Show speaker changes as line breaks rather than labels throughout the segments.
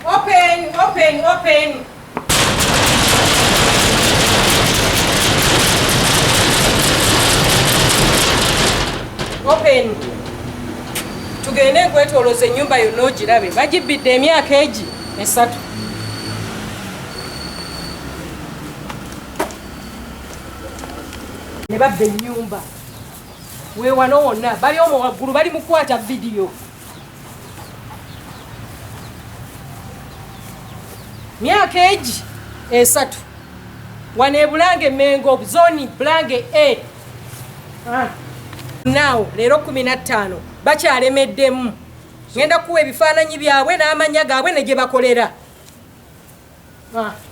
Open, open, open. Open. Tugende kwetoloza ennyumba yonna ogirabe. Bagibidde emyaka egi 3. Ne babba ennyumba. Weewano wonna bali omwo waggulu bali mu kukwata vidiyo. Myaka egi 3. Wano e Bulange Mengo zoni Bulange A. Now leero 15 bakyalemeddemu. Ngenda kuwa ebifaananyi byabwe n'amanya gaabwe ne gye bakolera.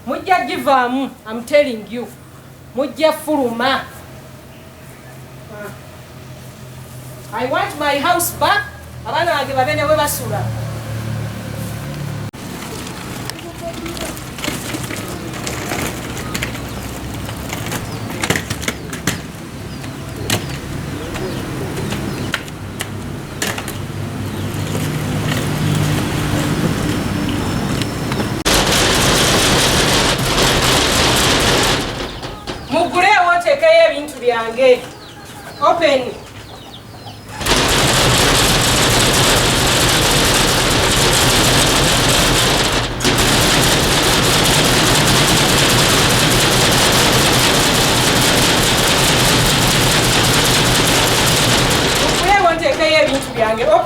Mujja givaamu, I'm telling you. Mujja fuluma. I want my house back. Abaana bange babe ne we basula. Mugulewo oteekeyo ebintu byange. Open.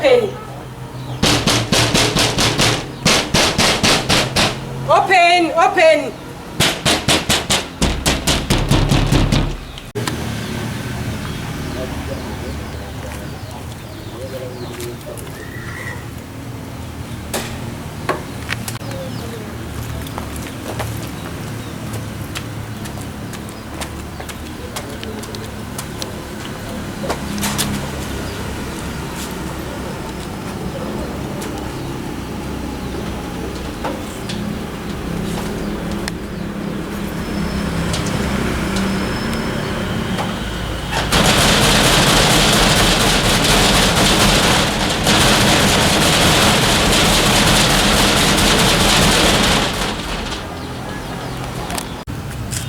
Open. Open, open.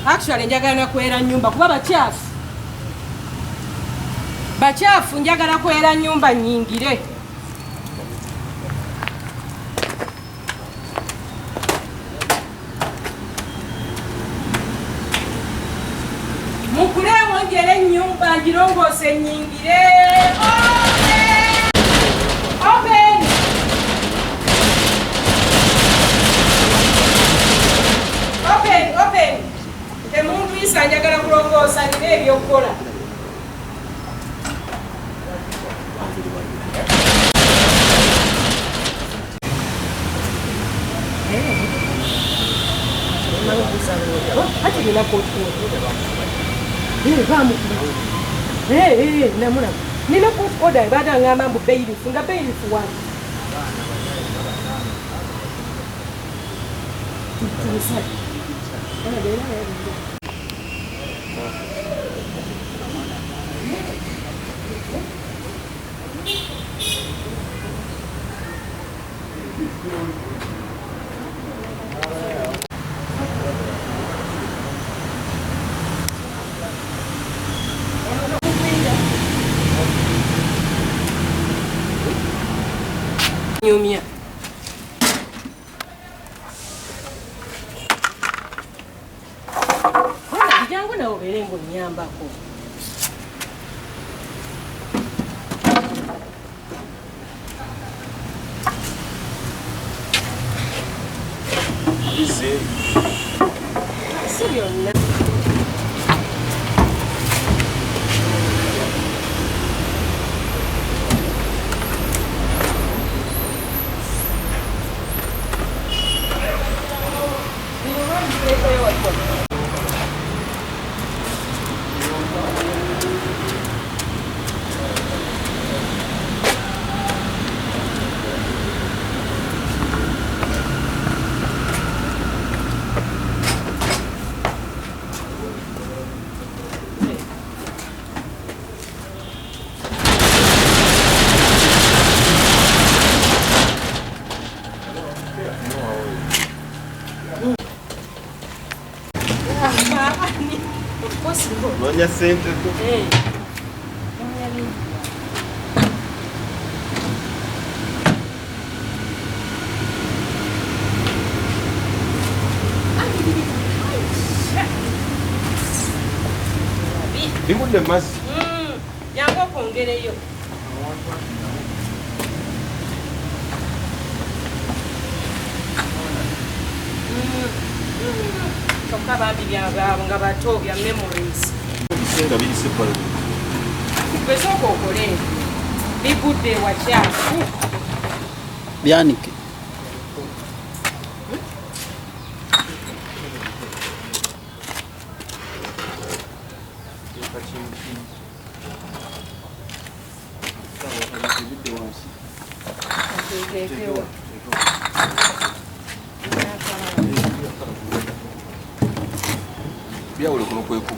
Actually njagala kwera nnyumba kuba bakyafu. Bakyafu njagala kwera nnyumba nyingire. Mukulewo njere ennyumba ngirongoose nyingire. Open! Open! Open! Emuntu isa njagala kulongoosa nina ebyokukola. Nina court order baada ngamba mbu bailiff nga bailiff wani. Nyumya. Wana kijangu na obelengo nyambako. Sirionna.
Nonya sente tu. Bibudde mazzi.
Yangu okwongereyo. Kyokka bambi byabwe nga bato bya memories.
Nga biyise pale.
Kwesooka okole bigudde wakyaku.
Byanike.
Byawulo kuno kweku.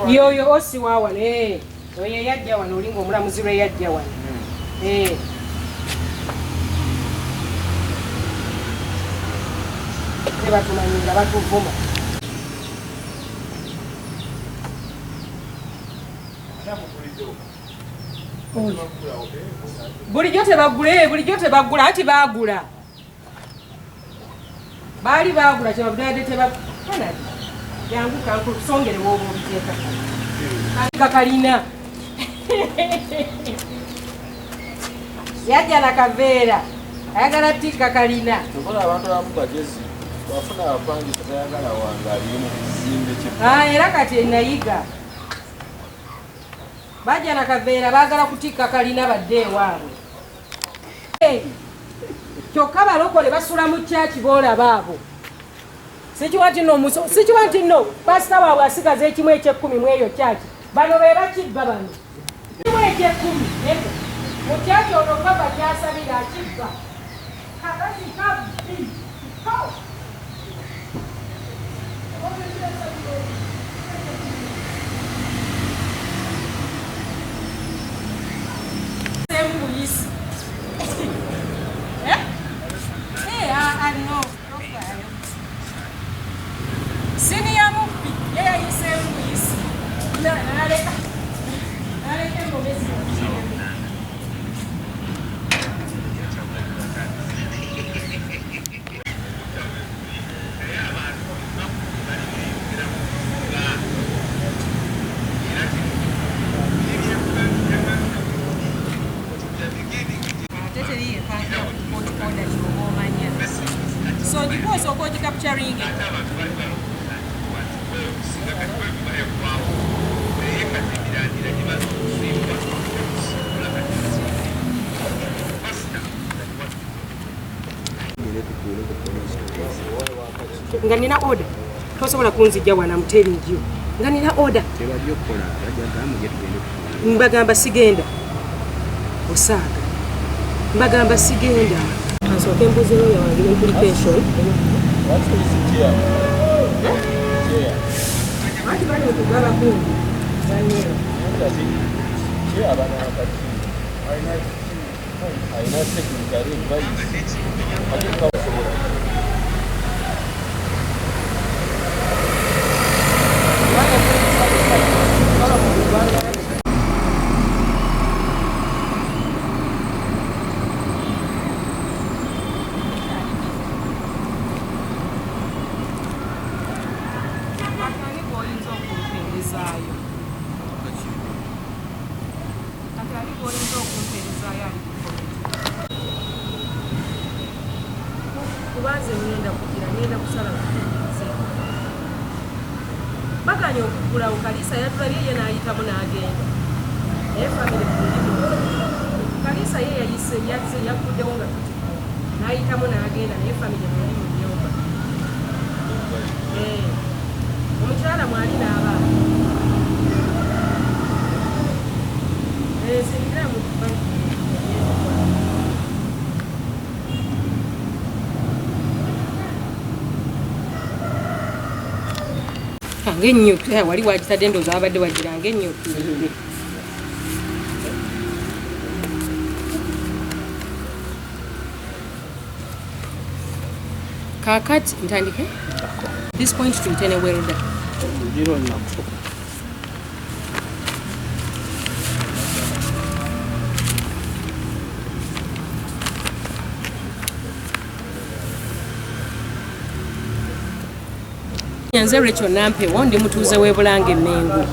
Yoyo osi wawana oyo yajja wano olinga omulamuzi lwe yajja wano tebatumanyinga batuvuma bulijjo tebagula anti bagula baali bagula kyebavudde tebagula yangu kankusongere wobo obiteeka kalina yajja na kaveera ayagala tika kalina
Tukola abantu abamu bagezi bafuna apangisa tayagala wange ali mu kizimbe kye.
Era kati nayiga bajja na kaveera baagala kutika kalina badde ewaabwe kyokka balokole basula mu kyaki boolaba abo sikiwa nti no pasita waabwe asigaza ekimu eky'ekkumi mu eyo kyaki bano be bakibba bano ekimu eky'ekkumi mu kyaki ono baba gyasabira akibba Senior movie, yeah, you say movies. No, I can't go miss so you go so go capturing it. Nga nina order tosobola kunzijja wana muteri njyo nga nina order mbagamba sigenda osaaga mbagamba sigenda asooka embuzi no yawange implication ati bali okugaba kundi
Aina technical advice.
nze ngenda kugira ngenda kusala kutinze baganya okugulawo kalisa yatulabye ye n'ayitamu n'agenda naye famire mulimu kalisa ye yayise yakuddewo nga tuti n'ayitamu n'agenda naye famire muli mu nnyumba omukyala mwali n'abaana singira mu ng'ennyuki wali wagitadde endowooza wabadde wagira ng'ennyuki kaakati ntandike this point tuyite ne welda nze Rachel Nampewo ndi mutuuze w'e Bulange Mengo.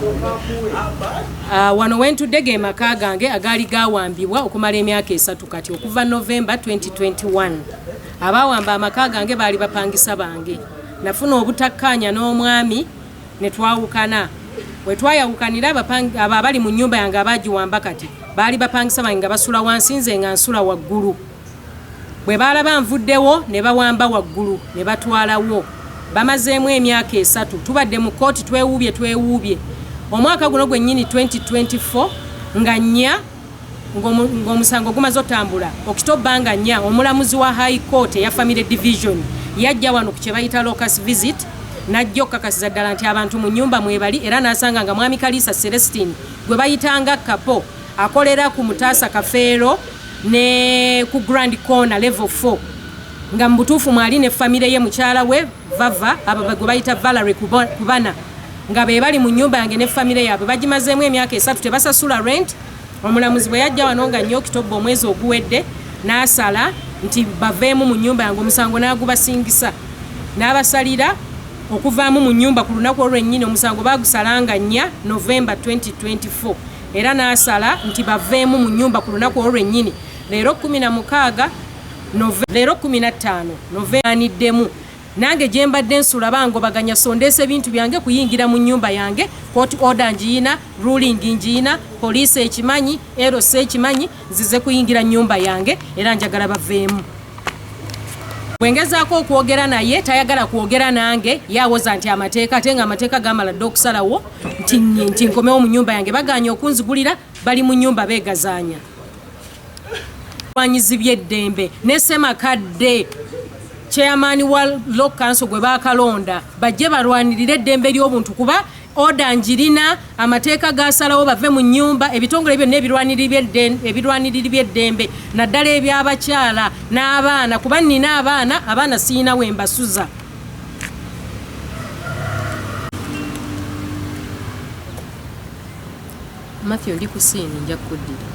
Wano wentudde ge maka gange agaali gawambibwa okumala emyaka 3 kati okuva November 2021. Abawamba amaka gange baali bapangisa bange. Nafuna obutakkaanya n'omwami ne twawukana. Bwe twayawukanira abo abali mu nnyumba yange abagiwamba kati baali bapangisa bange nga basula wansi nze nga nsula waggulu. Bwe baalaba nvuddewo ne bawamba waggulu ne batwalawo. Bamazeemu emyaka 3 tubadde mu kooti twewuubye omwaka guno gwennyini 2024 nga nnya ng'omusango gumaze otambula okitoba nga nnya omulamuzi wa high court eya family division yajja wano ku kye bayita locus visit najja okukakasiza ddala nti abantu mu nnyumba mwebali era n'asanga nga mwami Kalisa Celestine gwe bayitanga kapo akolera ku Mutaasa Kafeero ne ku Grand Corner level 4 nga mbutuufu mwali ne famire ye mukyala we Vava abagwe bayita Valerie Kubana nga be bali mu nnyumba yange ne famire yaabwe bagimazeemu emyaka 3 tebasasula rent. Omulamuzi bwe yajja wano nga nnyo okitoba omwezi oguwedde n'asala nti baveemu mu nnyumba yange omusango n'agubasingisa n'abasalira okuvaamu mu nnyumba ku lunaku olwennyini omusango baagusalanga 4 November 2024 era n'asala nti baveemu mu nnyumba ku lunaku olwennyini leero 16 leero 15 November aniddemu nange gye mbadde nsula bangobaganya sondeese ebintu byange kuyingira mu nnyumba yange court order ngiina ruling ngiina police ekimanyi RC ekimanyi zize kuyingira nnyumba yange era njagala baveemu. Bwengezaako okwogera naye tayagala kwogera nange yawoza nti amateeka ate nga amateeka gamala dde okusalawo nti nkomewo mu nnyumba yange baganya okunzigulira bali mu nnyumba beegazaanya wanyizi by'eddembe ne Ssemakadde chairman wa local council gwe bakalonda bajje balwanirire eddembe ly'obuntu kuba oda njirina amateeka gasalawo bave mu nnyumba ebitongole byonna ebirwaniriri by'eddembe naddala eby'abakyala n'abaana kuba nnina abaana siina we mbasuza. Matthew ndi ku siini nja kuddira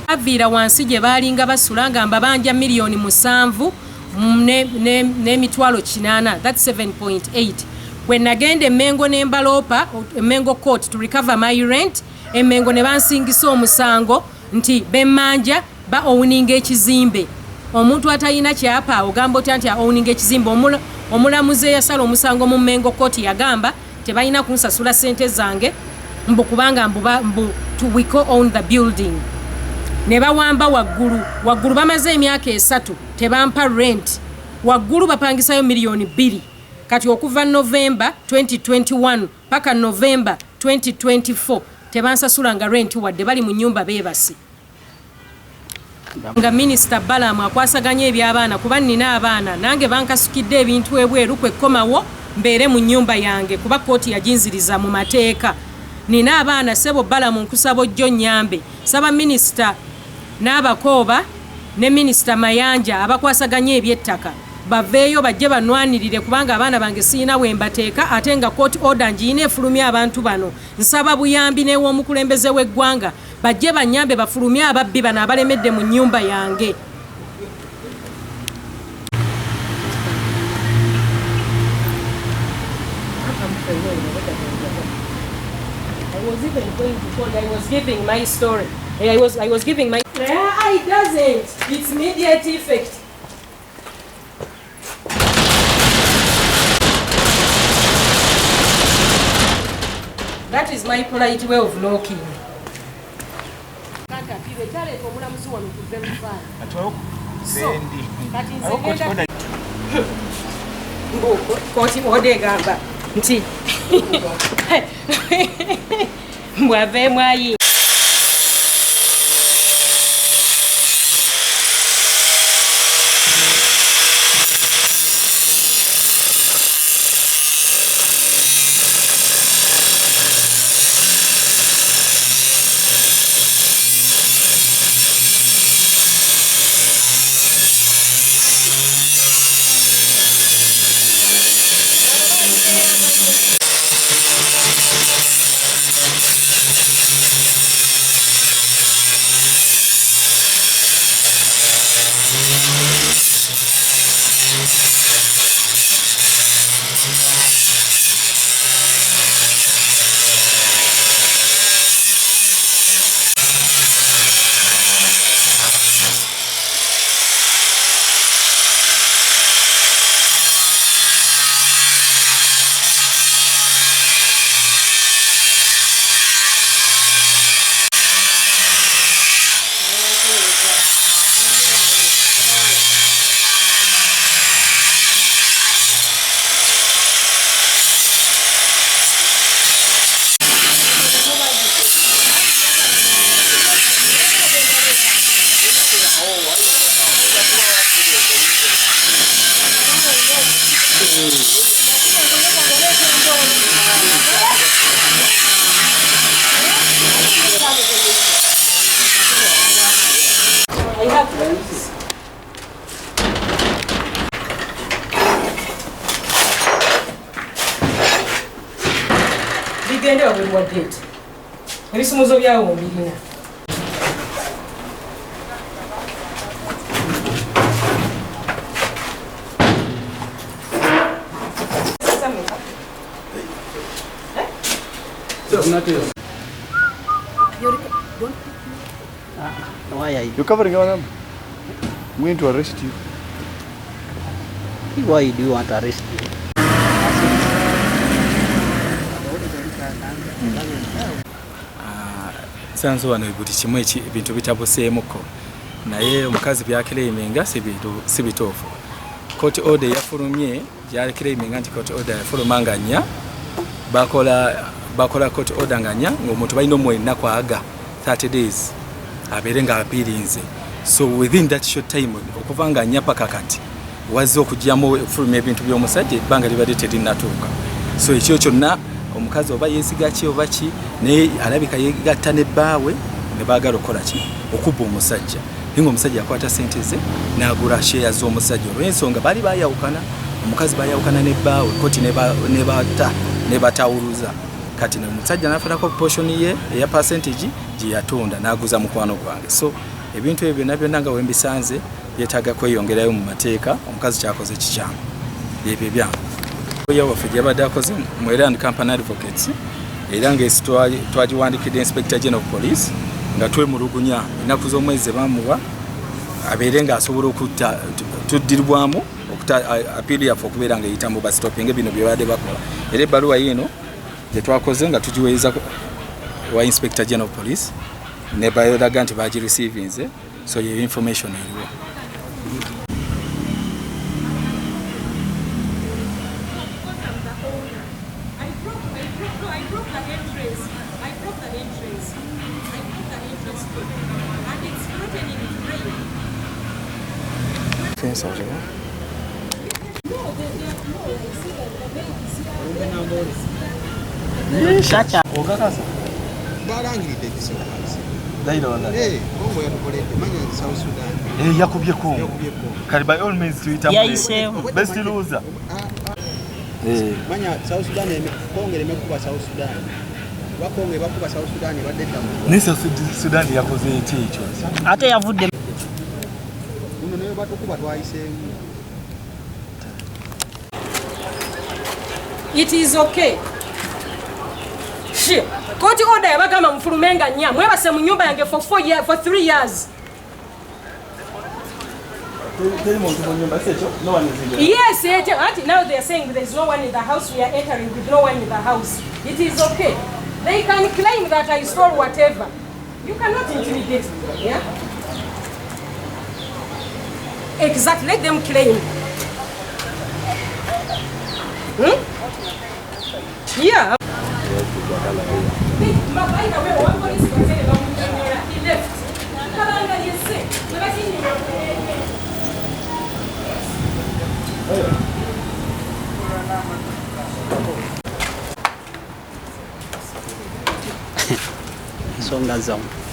aviira wansi gye baalinga basula nga mbabanja miliyoni 7 n'emitwalo 8 that's 7.8 when nagenda Emengo n'embalopa Emengo court to recover my rent Emengo ne bansingisa omusango nti bemmanja ba owning ekizimbe omuntu atayina kyapa ogamba otya nti owning ekizimbe omulamuzi eyasala omusango mu Mengo court yagamba tebalina kunsasula sente zange mbu kubanga mbu we co-own the building. Ne bawamba waggulu bamaze emyaka 3 tebampa rent waggulu bapangisayo miliyoni 2 kati okuva November 2021 paka November 2024 tebansasula nga rent wadde bali mu nnyumba beebasi nga Minister Balamu akwasaganya eby'abaana kuba nnina abaana nange bankasukidde ebintu ebweru kwekkomawo mbeere mu nnyumba yange kuba kooti yaginziriza mu mateeka nina abaana sebo Balamu nkusaba ojjo nnyambe saba Minister n'abakooba ne Minisita Mayanja abakwasaganya eby'ettaka baveeyo bajje banwanirire kubanga abaana bange siina we mbateeka ate nga court order ngiina efulumya abantu bano nsaba buyambi n'ew'omukulembeze w'eggwanga bajje banyambe bafulumye ababbi bano abalemedde mu nnyumba yange. I was even going to court. I was giving my story. I was giving my... It doesn't. It's immediate effect. That is my polite way of knocking. Koti ode gamba nti mwave mwayi bigende wabwe date ebisumuzo byawo mbirina
Why are you?
You're covering our number. I'm going to arrest you.
Why do you want to arrest me?
Sanzo wano buli kimu ebintu bitabuseemuko naye omukazi byakiraiminga si bituufu. Court order yafulumye byakiraiminga nti court order yafuluma nga nnya bakola court order nga nnya ng'omuntu balina omwennaku aga 30 days abeere nga apiirinze. So within that short time okuva nga nnya paka kati wazze okugyamu okufulumya ebintu by'omusajja ebbanga libadde terinatuuka. So ekyo kyonna omukazi oba yeesiga ki oba ki naye alabika yegatta ne bbaawe ne baagala okukola ki okubba omusajja naye ng'omusajja akwata sente ze n'agula sheya z'omusajja olw'ensonga baali baayawukana omukazi baayawukana ne bbaawe koti ne batawuluza kati omusajja n'afunako portion ye eya percentage gye yatunda n'aguza mukwano gwange. So ebintu ebyo byonna byonna nga wembisanze byetaaga kweyongerayo mu mateeka omukazi kyakoze kikyamu ebyo byange waffe gy'abadde akoze mu Land Company Advocates era ng'esi twagiwandikidde Inspector General of Police nga twemulugunya ennaku z'omwezi bamuwa abeere ng'asobola tuddirwamu apiiri yaffe okubeera ng'eyita mu bastopinge bino bye badde bakola. Era ebbaluwa yino gye twakoze nga tugiweereza wa Inspector General of Police ne bayolaga nti bagirecevinze. So ye information eriwo.
Chacha.
Yakubyeko. Kali by all means tuyita best loser.
Manya South Sudan kongere mekuba South Sudan. Wakonge bakuba South Sudan badeta mu.
Ni South Sudan yakoze ekyo.
Ate yavudde.
Muno nayo batukuba twayise.
It is okay. Court order yabagamba mufulumenga nnya mwebase mu nyumba yange for 3 years.
No one is in there.
Yes, now they are saying there is no one in the house. We are entering with no one in the house. It is okay. They can claim that I stole whatever. You cannot intimidate me. Yeah. Exactly. Let them claim. Yeah. He left.
Ensonga zammwe.